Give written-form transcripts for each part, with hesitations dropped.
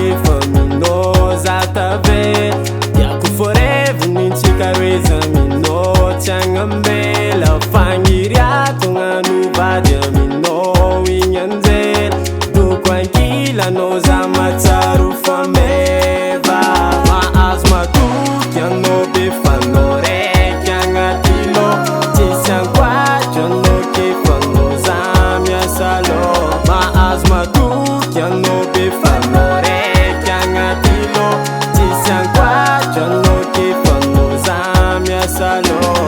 defa minô zatave Yako forever nintsika reza minô Tsy agnambela fagniryako gn'ano vady aminô Igny anjela doko ankilanô za matsaro fameva Mahazo matoky anô be fanô raiky agnaty lô Tsisy ankoatry anô kefanô za miasa lô Mahazo matoky anô be fanô raiky agnaty lô Tsisy ankoatry anô kefanô za miasa lô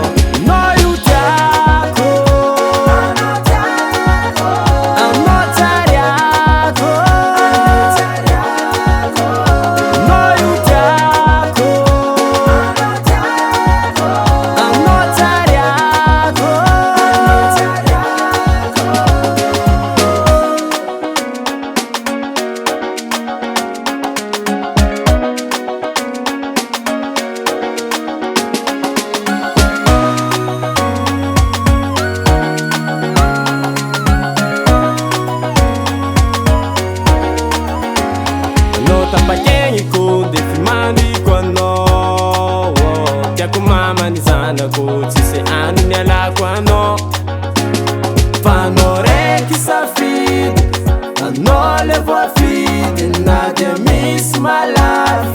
Tapakengiko defi mandiko anô Tiako mama ny zanako tsisy ano nialako anô Fa anô raiky safidy Anô le voafidy Na dia misy malary